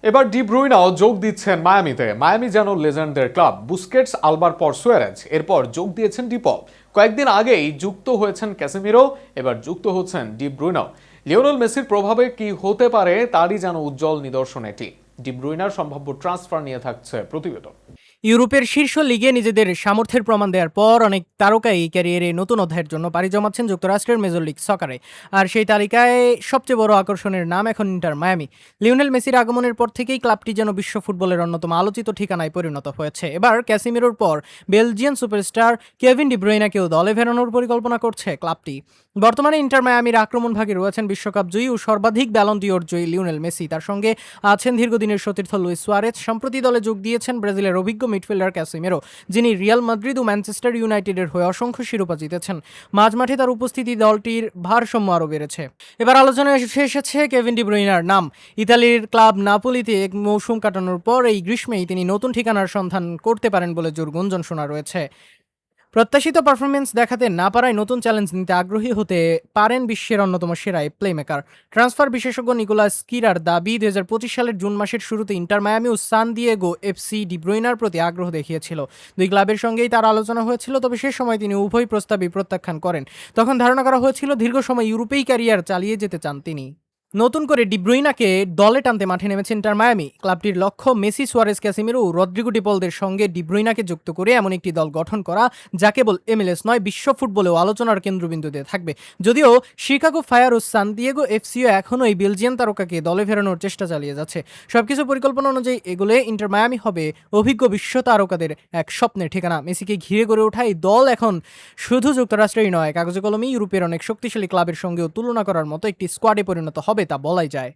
এবার ডি ব্রুইনাও যোগ দিচ্ছেন মায়ামিতে। মায়ামি যেন লেজেন্ডদের ক্লাব। বুস্কেটস, আলবার পর সুয়ারেজ, এরপর যোগ দিয়েছেন ডিপল। কয়েকদিন আগেই যুক্ত হয়েছেন ক্যাসেমিরো, এবার যুক্ত হচ্ছেন ডি ব্রুইনাও। লিওনেল মেসির প্রভাবে কি হতে পারে তারই যেন উজ্জ্বল নিদর্শন এটি। ডি ব্রুইনার সম্ভাব্য ট্রান্সফার নিয়ে থাকছে প্রতিবেদন। ইউরোপের শীর্ষ লিগে নিজেদের সামর্থ্যের প্রমাণ দেওয়ার পর অনেক তারকাই ক্যারিয়ারে নতুন অধ্যায়ের জন্য পাড়ি জমাচ্ছেন যুক্তরাষ্ট্রের মেজর লিগ সকারে। আর সেই তালিকায় সবচেয়ে বড় আকর্ষণের নাম এখন ইন্টার মায়ামি। লিওনেল মেসির আগমনের পর থেকেই ক্লাবটি যেন বিশ্ব ফুটবলের অন্যতম আলোচিত ঠিকানায় পরিণত হয়েছে। এবার ক্যাসিমিরোর পর বেলজিয়ান সুপারস্টার কেভিন ডি ব্রুইনাকেও দলে ফেরানোর পরিকল্পনা করছে ক্লাবটি। বর্তমানে ইন্টার মায়ামির আক্রমণভাগে রয়েছেন বিশ্বকাপ জয়ী ও সর্বাধিক ব্যালন ডিওর জয়ী লিওনেল মেসি। তার সঙ্গে আছেন দীর্ঘদিনের সতীর্থ লুইস সুয়ারেজ। সম্প্রতি দলে যোগ দিয়েছেন ব্রাজিলের অভিজ্ঞ মিডফিল্ডার ক্যাসিমেরো, যিনি রিয়াল মাদ্রিদ ও ম্যানচেস্টার ইউনাইটেডের হয়ে অসংখ্য শিরোপা জিতেছেন। মাঝমাঠে তার উপস্থিতি দলটির ভারসাম্য আরও বেড়েছে। এবার আলোচনায় এসেছে কেভিন ডি ব্রুইনার নাম। ইতালির ক্লাব নাপোলিতে এক মৌসুম কাটানোর পর এই গ্রীষ্মেই তিনি নতুন ঠিকানার সন্ধান করতে পারেন বলে জোর গুঞ্জন শোনা রয়েছে। প্রত্যাশিত পারফরমেন্স দেখাতে না পারায় নতুন চ্যালেঞ্জ নিতে আগ্রহী হতে পারেন বিশ্বের অন্যতম সেরা প্লেমেকার। ট্রান্সফার বিশেষজ্ঞ নিকোলাস কিরার দাবি, ২০২৫ সালের জুন মাসের শুরুতে ইন্টার মায়ামি ও সান দিয়েগো এফসি ডি ব্রুইনার প্রতি আগ্রহ দেখিয়েছিল। দুই ক্লাবের সঙ্গেই তার আলোচনা হয়েছিল, তবে সে সময় তিনি উভয় প্রস্তাবই প্রত্যাখ্যান করেন। তখন ধারণা করা হয়েছিল দীর্ঘ সময় ইউরোপেই ক্যারিয়ার চালিয়ে যেতে চান তিনি। নতুন করে ডি ব্রুইনাকে দলে টানতে মাঠে নেমেছে ইন্টার মায়ামি। ক্লাবটির লক্ষ্য মেসি, সুয়ারেজ, ক্যাসিমিরো ও রদ্রিগো ডিপলদের সঙ্গে ডি ব্রুইনাকে যুক্ত করে এমন একটি দল গঠন করা যা কেবল এমএলএস নয়, বিশ্ব ফুটবলেও আলোচনার কেন্দ্রবিন্দুতে থাকবে। যদিও শিকাগো ফায়ার ও সান দিয়েগো এফসিও এখনও এই বেলজিয়ান তারকাকে দলে ফেরানোর চেষ্টা চালিয়ে যাচ্ছে। সবকিছু পরিকল্পনা অনুযায়ী এগুলে ইন্টার মায়ামি হবে অভিজ্ঞ বিশ্ব তারকাদের এক স্বপ্নের ঠিকানা। মেসিকে ঘিরে গড়ে ওঠা এই দল এখন শুধু যুক্তরাষ্ট্রেই নয়, কাগজে কলমে ইউরোপের অনেক শক্তিশালী ক্লাবের সঙ্গেও তুলনা করার মতো একটি স্কোয়াডে পরিণত হবে তা বলাই যায়।